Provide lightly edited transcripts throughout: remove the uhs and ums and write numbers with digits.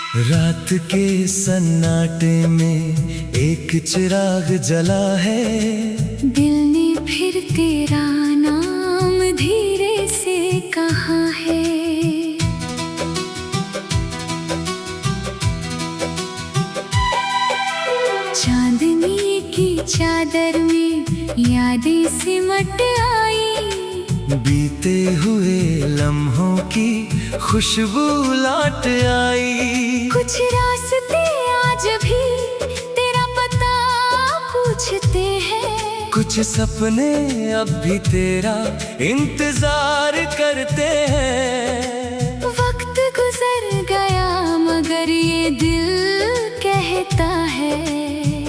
रात के सन्नाटे में एक चिराग जला है। दिल ने फिर तेरा नाम धीरे से कहा है। चांदनी की चादर में यादें सिमट आई। बीते हुए लम्हों की खुशबू लौट आई। कुछ रास्ते आज भी तेरा पता पूछते हैं। कुछ सपने अब भी तेरा इंतजार करते हैं। वक्त गुजर गया मगर ये दिल कहता है,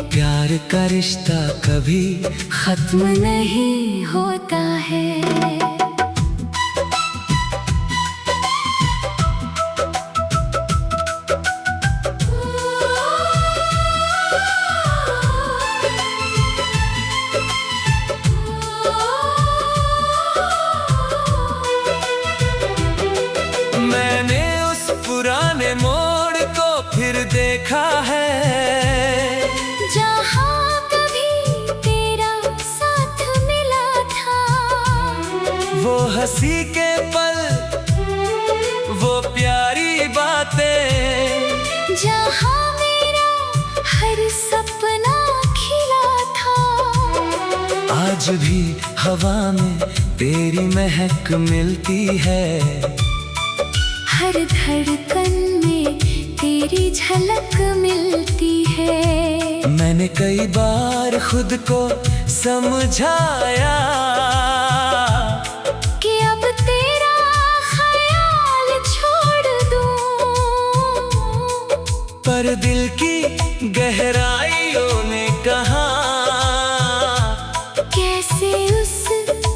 प्यार का रिश्ता कभी खत्म नहीं होता है। मैंने उस पुराने मोड़ को फिर देखा है, जहाँ कभी तेरा साथ मिला था। वो हंसी के पल, वो प्यारी बातें, जहाँ मेरा हर सपना खिला था। आज भी हवा में तेरी महक मिलती है। हर धड़कन में तेरी झलक मिलती है। मैंने कई बार खुद को समझाया कि अब तेरा ख्याल छोड़ दूं, पर दिल की गहराइयों ने कहा कैसे उस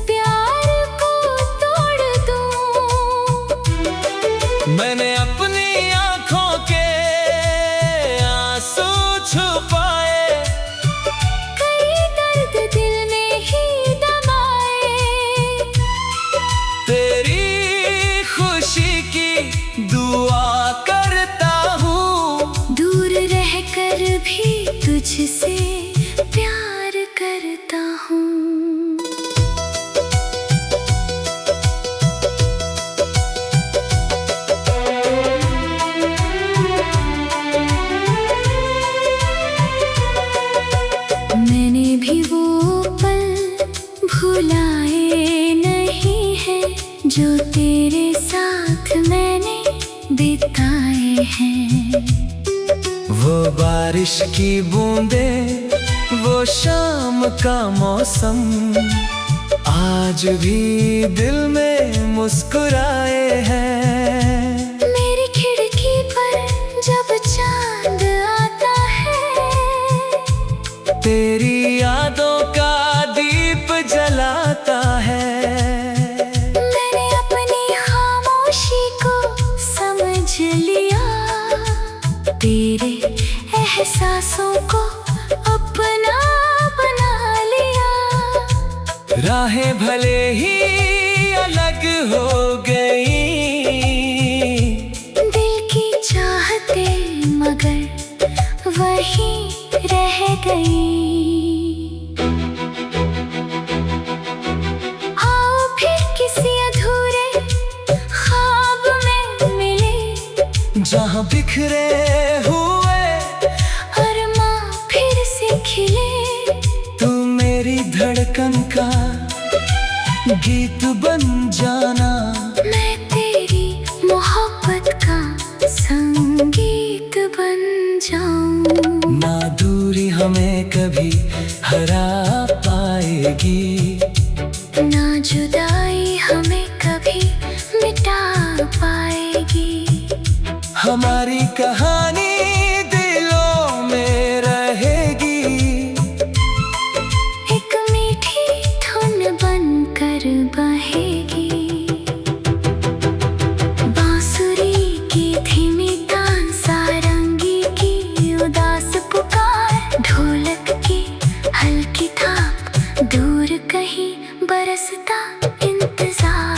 प्यार को तोड़ दूं। मैंने अपनी आंखों के आंसू छुपाए, कई दर्द दिल में ही दबाए। तेरी खुशी की दुआ करता हूँ। दूर रहकर भी तुझसे प्यार करता हूँ। मैंने भी वो पल भुलाए नहीं हैं, जो तेरे साथ मैंने बिताए हैं। वो बारिश की बूंदें, वो शाम का मौसम, आज भी दिल में मुस्कुराए हैं। मेरी खिड़की पर जब चांद आता है, तेरी यादों का दीप जलाता है। मैंने अपनी खामोशी को समझ लिया, तेरे एहसासों को अपना बना लिया। राहें भले ही अलग हो गई, दिल की चाहते मगर वहीं रह गई। आओ फिर किसी अधूरे ख्वाब में मिले, जहाँ बिखरे हुए अरमां फिर से खिले। तू मेरी धड़कन का गीत बन जाना, मैं तेरी मोहब्बत का संगीत बन जाऊं। ना दूरी हमें कभी हरा पाएगी, ना जुदाई हमें कभी मिटा पाएगी। हमारी कहानी दिलों में रहेगी, एक मीठी धुन बनकर बहेगी। बांसुरी की धीमी तान, सारंगी की उदास पुकार, ढोलक की हल्की थाप, दूर कहीं बरसता इंतजार।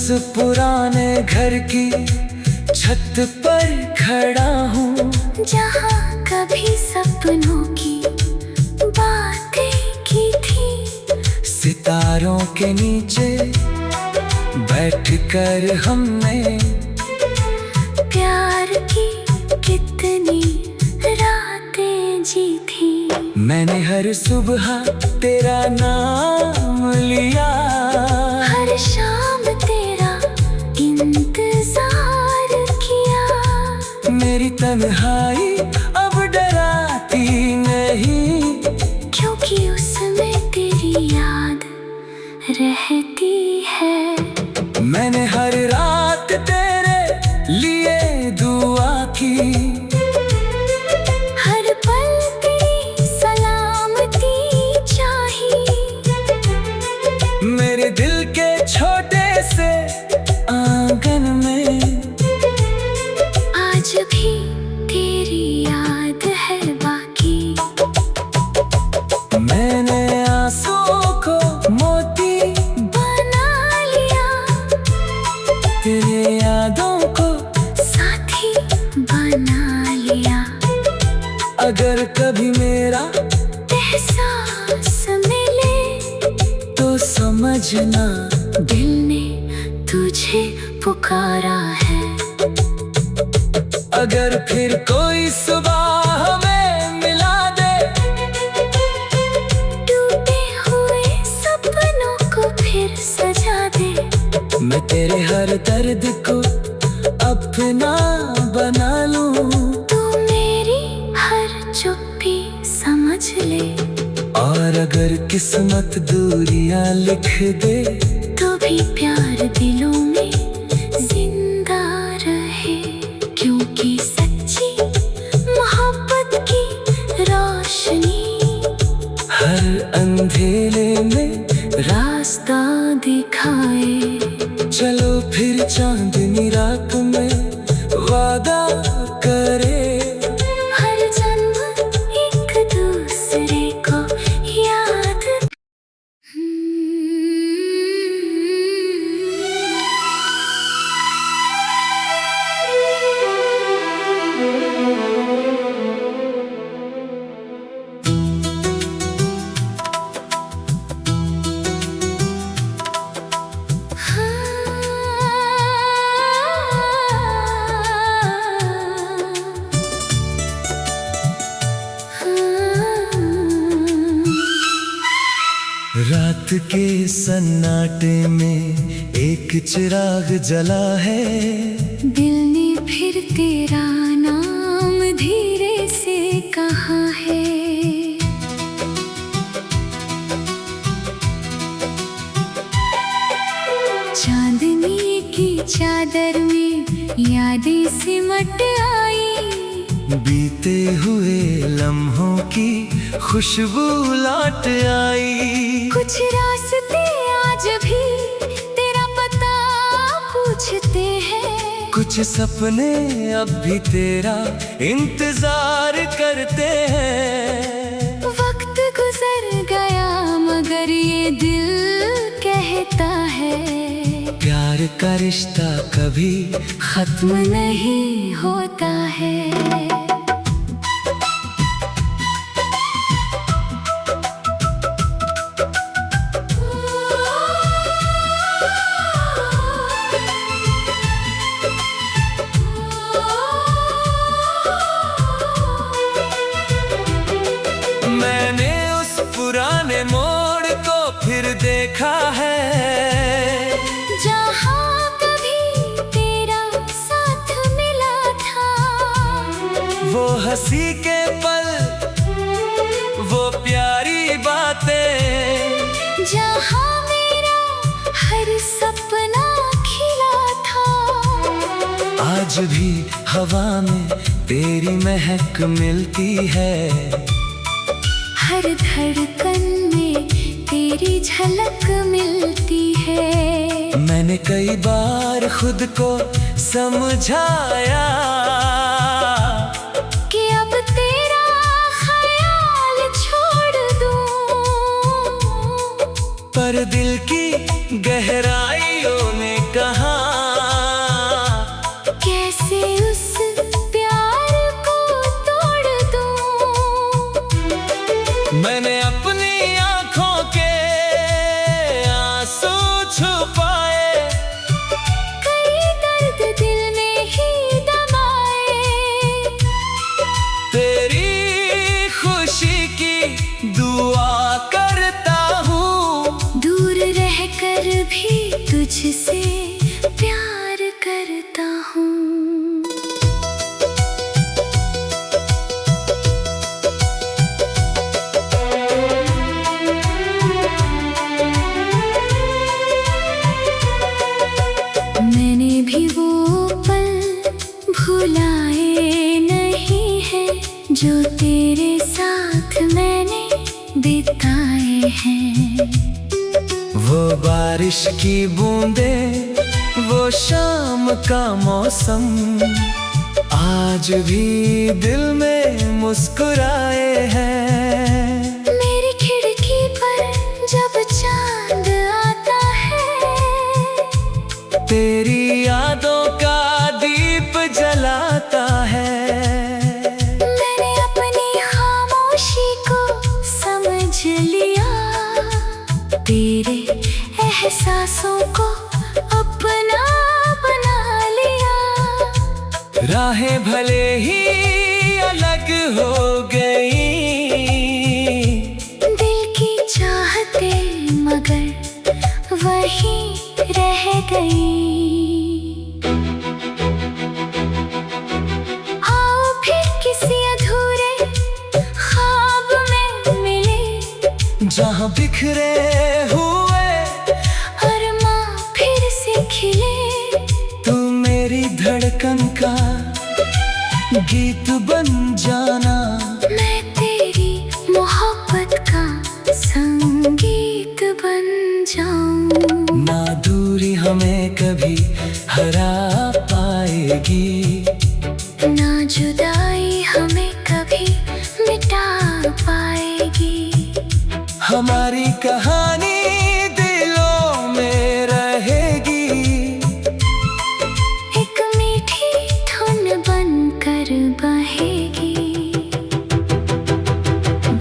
पुराने घर की छत पर खड़ा हूँ, जहाँ कभी सपनों की बातें की थी। सितारों के नीचे बैठकर हमने प्यार की कितनी रातें जी थी। मैंने हर सुबह तेरा नाम लिया, हर शाम तेरा इंतजार किया। मेरी तन्हाई अब डराती नहीं, क्योंकि उसमें तेरी याद रहती है। मैंने हर रात तेरे लिए दुआ की, हर पल तेरी सलामती चाही। मेरे दिल के छोटे से आंगन में आज भी तेरी याद है बाकी। मैंने आंसुओं को मोती बना लिया, तेरे यादों को साथी बना लिया। अगर कभी मेरा एहसास मिले तो समझना, दिल ने तुझे पुकारा है। अगर फिर कोई सुबह हमें मिला दे, टूटे हुए सपनों को फिर सजा दे। मैं तेरे हर दर्द को अपना बना लूं, तू मेरी हर चुप्पी समझ ले। और अगर किस्मत दूरियां लिख दे, तो भी प्यार दिलों में जिंदा रहे। क्योंकि सच्ची मोहब्बत की रोशनी हर अंधेरे में रास्ता दिखाए। चलो फिर चांदनी रात में वादा करे, हर जन्म एक दूसरे को याद। रात के सन्नाटे में एक चिराग जला है, दिल ने फिर तेरा नाम धीरे से कहा है। चांदनी की चादर में यादें सिमट आई, बीते हुए लम्हों की खुशबू लौट आई। कुछ रास्ते आज भी तेरा पता पूछते हैं, कुछ सपने अब भी तेरा इंतजार करते हैं। वक्त गुजर गया मगर ये दिल कहता है, प्यार का रिश्ता कभी खत्म नहीं होता है। मैंने उस पुराने मोड़ को फिर देखा है, जहाँ कभी तेरा साथ मिला था। वो हंसी के पल, वो प्यारी बातें, जहाँ मेरा हर सपना खिला था। आज भी हवा में तेरी महक मिलती है। हर धड़कन में तेरी झलक मिलती है। मैंने कई बार खुद को समझाया कि अब तेरा ख्याल छोड़ दूं, पर दिल की गहराइयों ने कहा तुझसे प्यार करता हूँ। मैंने भी वो पल भुलाए नहीं है जो तेरे साथ मैंने बिताए हैं। वो बारिश की बूंदें, वो शाम का मौसम, आज भी दिल में मुस्कुराए हैं। मेरी खिड़की पर जब चांद आता है, तेरी यादों का दीप जलाता है। मैंने अपनी खामोशी को समझ लिया, तेरे एहसासों को अपना बना लिया। राहें भले ही अलग हो गई, दिल की चाहते मगर वहीं रह गई। आओ फिर किसी अधूरे ख्वाब में मिले, जहाँ बिखरे हुए अरमां फिर से खिले। तू मेरी धड़कन का गीत बन जाना, मैं तेरी मोहब्बत का संगीत बन जाऊं। ना दूरी हमें कभी हरा पाएगी, ना जुदाई हमें कभी मिटा पाएगी। हमारी कहानी दिलों में रहेगी, एक मीठी धुन बनकर बहेगी।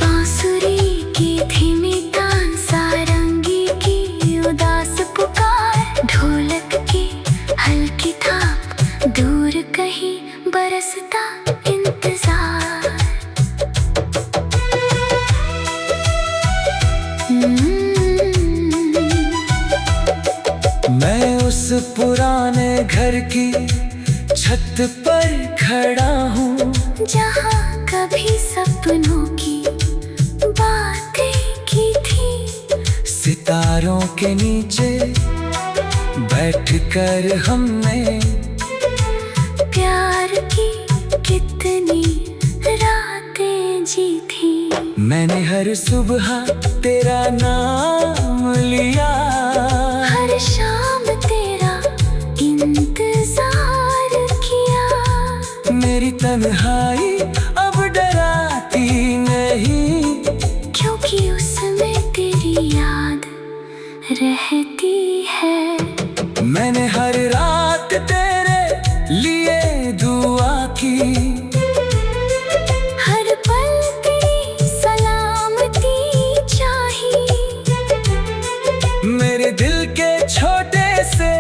बांसुरी की धीमी तान, सारंगी की उदास पुकार, ढोलक की हल्की थाप, दूर कहीं बरसता इंतजार। मैं उस पुराने घर की छत पर खड़ा हूँ, जहाँ कभी सपनों की बातें की थी। सितारों के नीचे बैठकर हमने प्यार की कितनी रातें जी थी। मैंने हर सुबह तेरा नाम लिया, हर शाम तेरा इंतजार किया। मेरी तन्हाई अब डराती नहीं, क्योंकि उसमें तेरी याद रहती है। मैंने हर रात तेरे लिए दुआ की, हर पल तेरी सलामती चाहिए। मेरे दिल के छोटे से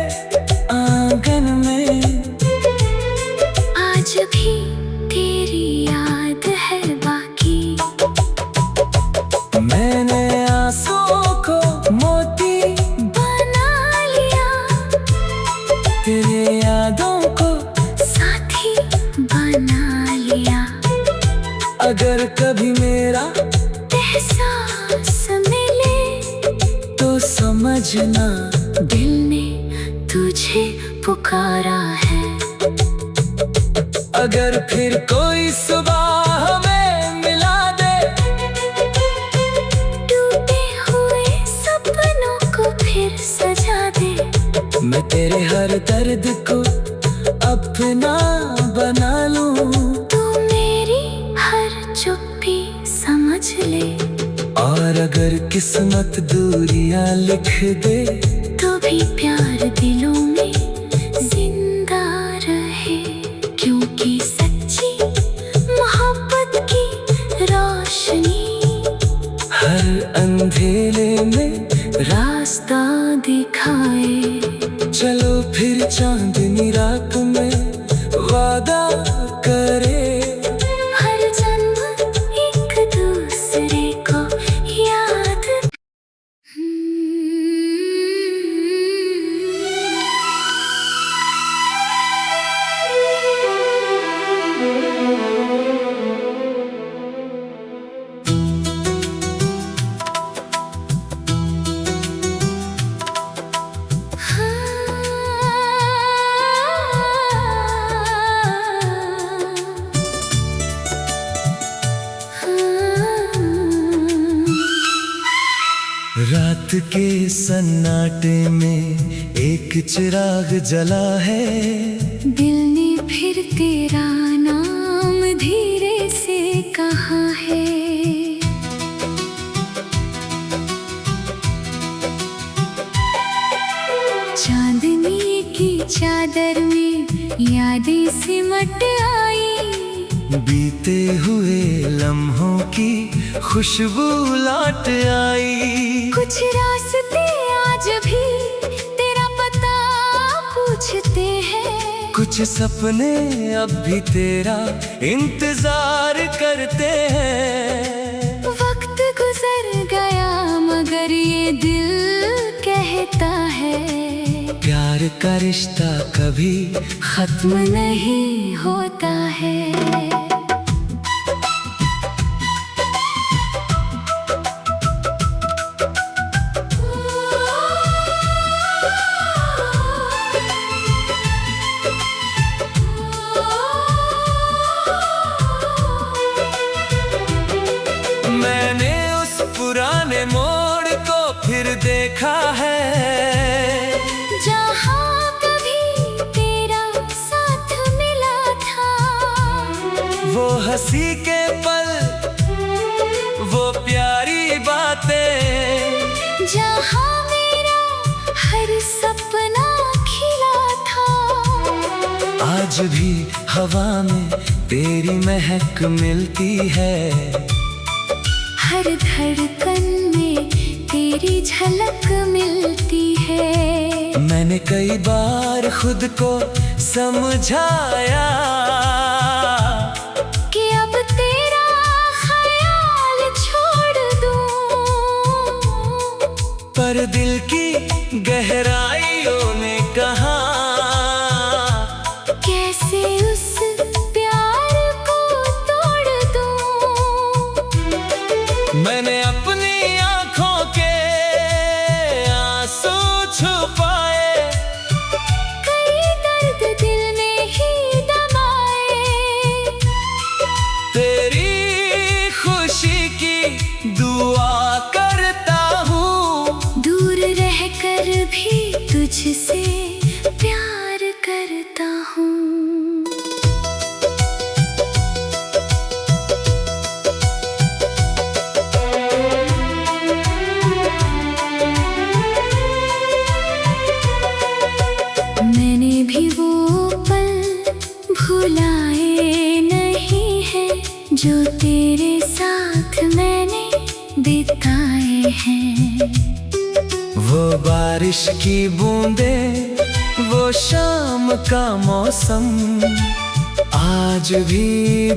आंगन में आज भी तेरी याद है बाकी। मैंने आंसुओं को मोती बना लिया, तेरे यादों को साथी बना लिया। अगर कभी मेरा एहसास मिले तो समझना, दिल ने तुझे पुकारा है। अगर फिर कोई सुबह हमें मिला दे, टूटे हुए सपनों को फिर सजा दे। मैं तेरे हर दर्द को अपना बना लूं, तू मेरी हर चुप्पी समझ ले। और अगर किस्मत दूरियां लिख दे, तो भी प्यार दिलों में जिंदा रहे। क्योंकि सच्ची मोहब्बत की रोशनी हर अंधेरे में रास्ता दिखाए। चलो फिर चांदनी रात में वादा करे, हर जन्म एक दूसरे को याद। रात के सन्नाटे में एक चिराग जला है। दिल ने फिर तेरा नाम धीरे से कहा है। चांदनी की चादर में यादें सिमट आई। बीते हुए लम्हों की खुशबू लौट आई। कुछ रास्ते आज भी तेरा पता पूछते हैं। कुछ सपने अब भी तेरा इंतजार करते हैं। वक्त गुजर गया मगर ये दिल कहता है, प्यार का रिश्ता कभी खत्म नहीं होता है। मैंने उस पुराने मोड़ को फिर देखा है, जहाँ कभी तेरा साथ मिला था। वो हंसी के पल, वो प्यारी बातें, जहाँ मेरा हर सपना खिला था। आज भी हवा में तेरी महक मिलती है। हर धड़कन में तेरी झलक मिलती है। मैंने कई बार खुद को समझाया कि अब तेरा ख्याल छोड़ दूं, पर दिल की गहराइयों ने कहा कैसे उस प्यार को तोड़ दूं। मैंने अपनी आंखों के आंसू छुपाए, कई दर्द दिल में ही दबाए। तेरी खुशी की दुआ करता हूँ। दूर रहकर भी तुझसे प्यार करता हूँ। मैंने भी वो पल भुलाए नहीं है, जो तेरे साथ मैंने बिताए हैं। वो बारिश की बूंदें, वो शाम का मौसम, आज भी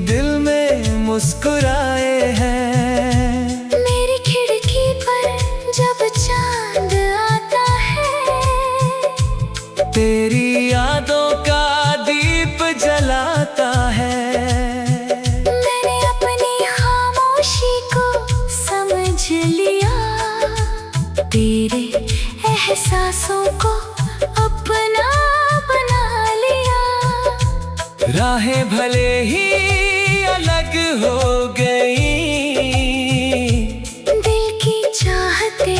दिल में मुस्कुराए हैं। मेरी खिड़की पर जब चांद आता है, तेरी यादों का दीप जलाता है। मैंने अपनी खामोशी को समझ लिया, तेरे एहसासों को अपना बना लिया। राहें भले ही अलग हो गई, दिल की चाहते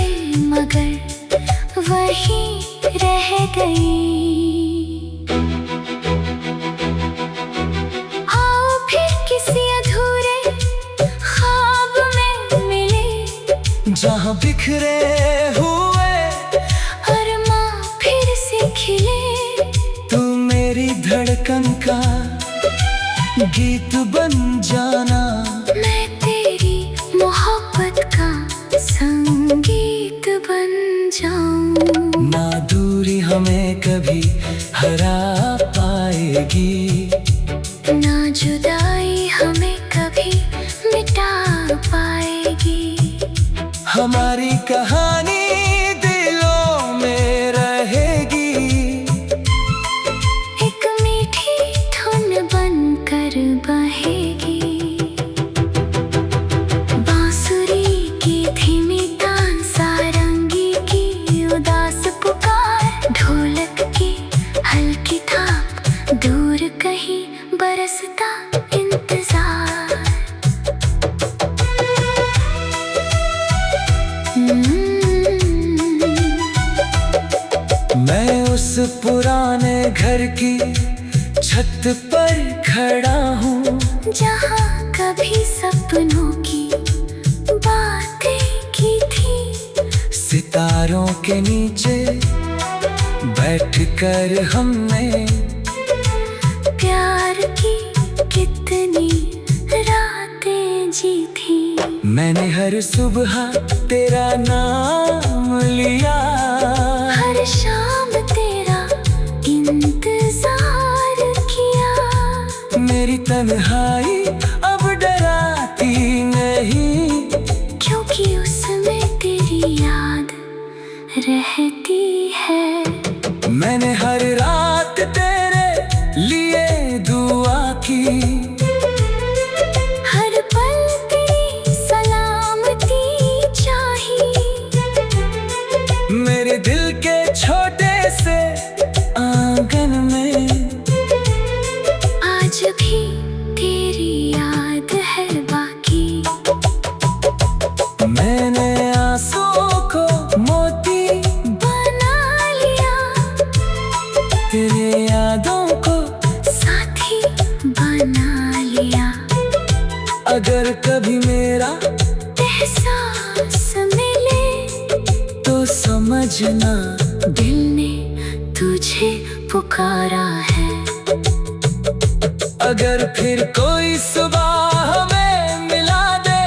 मगर वहीं रह गई। आओ फिर किसी अधूरे ख्वाब में मिले, जहाँ बिखरे हुए अरमां फिर से खिले। तू मेरी धड़कन का गीत बन जाना, मैं तेरी मोहब्बत का संगीत बन जाऊं। ना दूरी हमें कभी हरा पाएगी, ना जुदाई हमें कभी मिटा पाएगी। हमारी कहानी दिलों में रहेगी, एक मीठी धुन बनकर बहेगी। बांसुरी की धीमी तान, सारंगी की उदास पुकार, ढोलक की हल्की थाप दूर पुराने घर की छत पर खड़ा हूँ, जहाँ कभी सपनों की बातें की थी। सितारों के नीचे बैठकर हमने प्यार की कितनी रातें जी थी। मैंने हर सुबह तेरा नाम लिया, हर शाम तेरा इंतजार किया। मेरी तन्हाई अब डराती नहीं, क्योंकि उसमें तेरी याद रहती है। मैंने हर रात तेरे लिए दुआ की, हर पल तेरी सलामती चाही। मेरे दिल के छोटे से आंगन में आज भी तेरी याद है बाकी। मैंने आंसुओं को मोती बना लिया, तेरे यादों को साथी बना लिया। अगर कभी मेरा एहसास मिले तो समझना, दिल ने तुझे पुकारा है। अगर फिर कोई सुबह हमें मिला दे,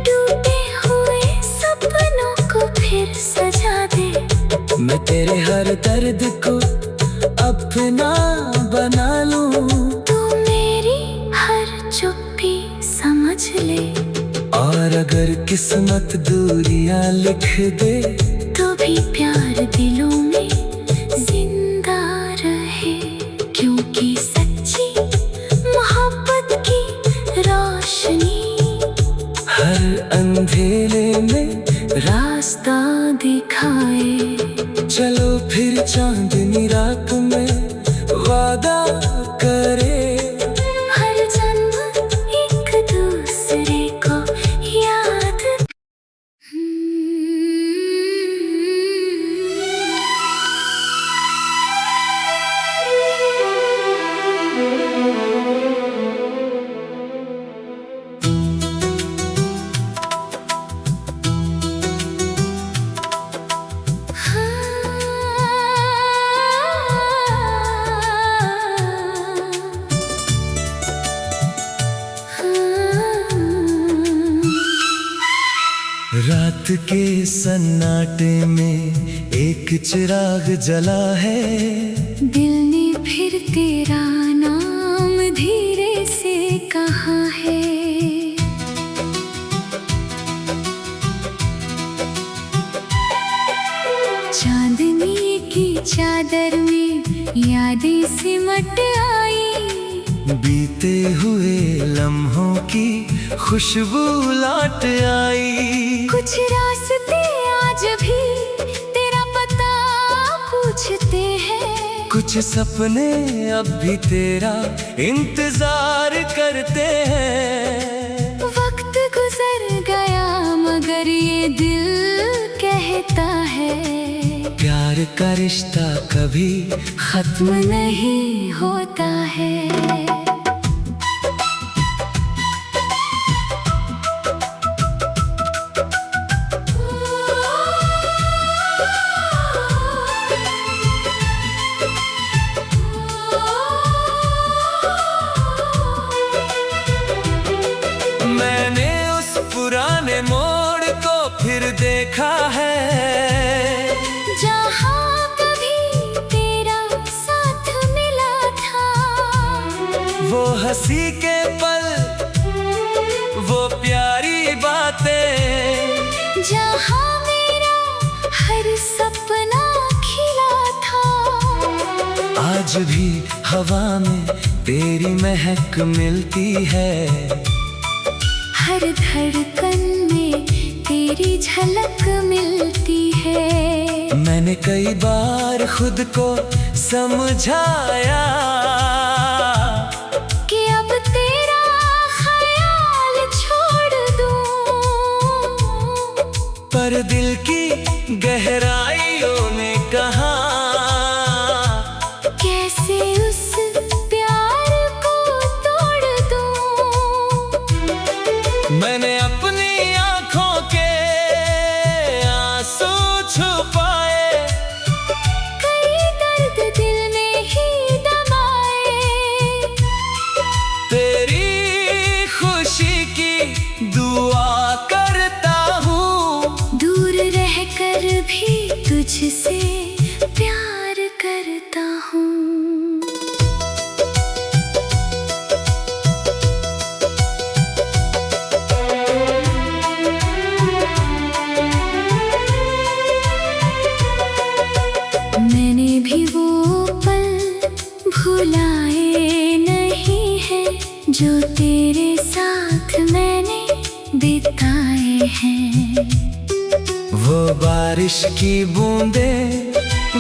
टूटे हुए सपनों को फिर सजा दे। मैं तेरे हर दर्द को अपना बना लूं, तू मेरी हर चुप्पी समझ ले। और अगर किस्मत दूरियां लिख दे, तो भी प्यार दिलों में जिंदा रहे। क्योंकि सच्ची मोहब्बत की रोशनी हर अंधेरे में रास्ता दिखाए। चलो फिर चांदनी रात में वादा करे, हर जन्म एक दूसरे को याद। रात के सन्नाटे में एक चिराग जला है, दिल ने फिर तेरा नाम धीरे से कहा है। चांदनी की चादर में यादें सिमट आई, बीते हुए लम्हों की खुशबू लौट आई। कुछ रास्ते आज भी तेरा पता पूछते हैं, कुछ सपने अब भी तेरा इंतजार करते हैं। वक्त गुजर गया मगर ये दिल कहता है, प्यार का रिश्ता कभी खत्म नहीं होता है। मैंने उस पुराने मोड़ को फिर देखा है, जहाँ कभी तेरा साथ मिला था। वो हंसी के पल, वो प्यारी बातें, जहाँ मेरा हर सपना खिला था। आज भी हवा में तेरी महक मिलती है, हर धड़कन में तेरी झलक मिलती है। मैंने कई बार खुद को समझाया कि अब तेरा ख्याल छोड़ दूं, पर दिल की गहराइयों ने कहा रहकर भी तुझसे प्यार करता हूँ। मैंने भी वो पल भुलाए नहीं है जो तेरे साथ मैंने बिताए हैं। वो बारिश की बूंदें,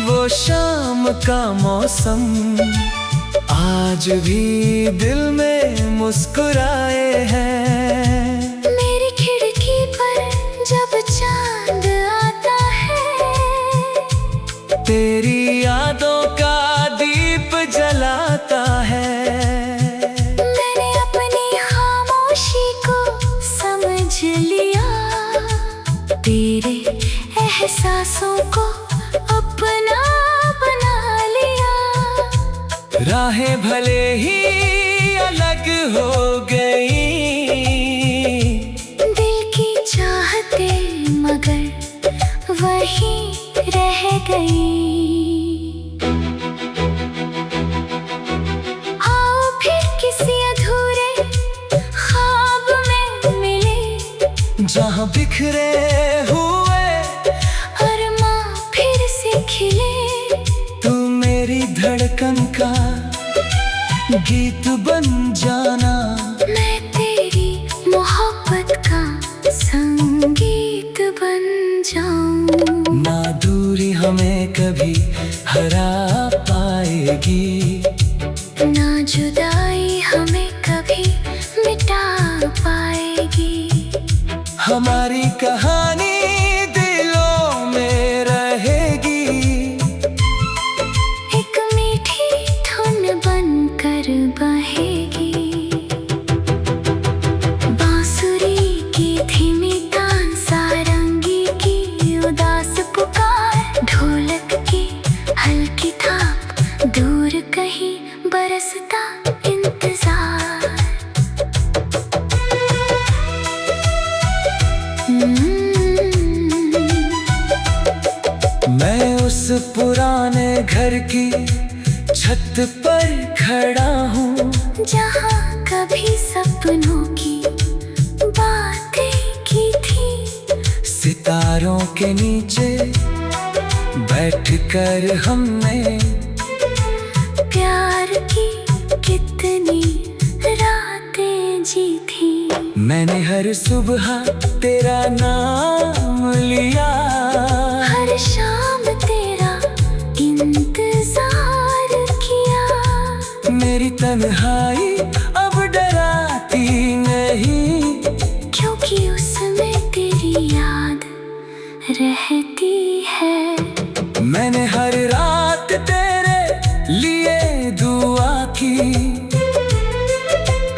वो शाम का मौसम, आज भी दिल में मुस्कुराए हैं। मेरी खिड़की पर जब चांद आता है, तेरी यादों का दीप जलाता है। मैंने अपनी खामोशी को समझ लिया, तेरे एहसासों को अपना बना लिया। राहें भले ही अलग हो गई, दिल की चाहते मगर वहीं रह गई। आओ फिर किसी अधूरे ख्वाब में मिले, जहाँ बिखरे हुए अरमां फिर से खिले। तू मेरी धड़कन का गीत बन जाना, मैं तेरी मोहब्बत का संगीत बन जाऊं। ना दूरी हमें कभी हरा पाएगी, ना जुदाई हमें कभी मिटा पाएगी। हमारी कहानी दिलों में रहेगी, एक मीठी धुन बनकर बहेगी। बांसुरी की धीमी तान, सारंगी की उदास पुकार, ढोलक की हल्की थाप, दूर कहीं बरसता इंतजार। मैं उस पुराने घर की छत पर खड़ा हूँ, जहाँ कभी सपनों की बातें की थी। सितारों के नीचे बैठकर हमने प्यार की कितनी रातें जी थी। मैंने हर सुबह तेरा नाम लिया, हर शाम तेरा इंतजार किया। मेरी तन्हाई अब डराती नहीं, क्योंकि उसमें तेरी याद रहती है। मैंने हर रात तेरे लिए दुआ की,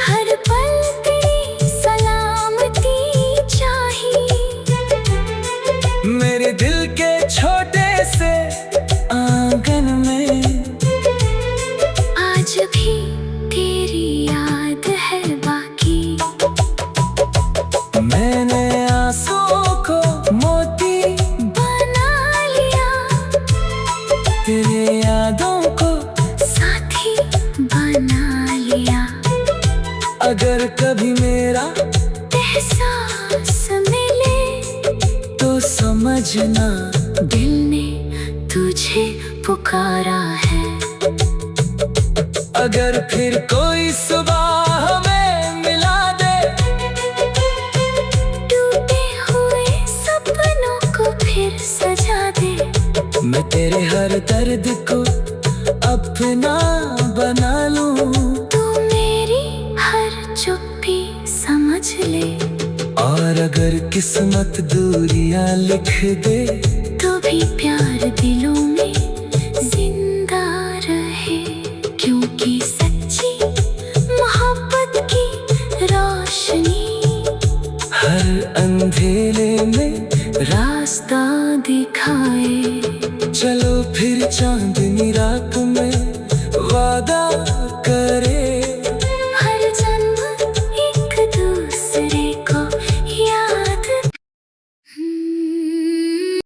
हर पल तेरी सलामती चाही। मेरे दिल के छोटे से आंगन में आज भी तेरी याद है बाकी। मैंने आंसुओं को मोती बना लिया, तेरे यादों को साथी बना लिया। अगर कभी मेरा एहसास मिले तो समझना, दिल ने तुझे पुकारा है। अगर फिर कोई सुबह हमें मिला दे, टूटे हुए सपनों को फिर सजा दे। मैं तेरे हर दर्द को अपना बना लूं, तू मेरी हर चुप्पी समझ ले। और अगर किस्मत दूरियां लिख दे, तो भी प्यार दिलों में जिंदा रहे। क्योंकि सच्ची मोहब्बत की रोशनी हर अंधेरे में रास्ता दिखाए। चलो फिर चांदनी रात में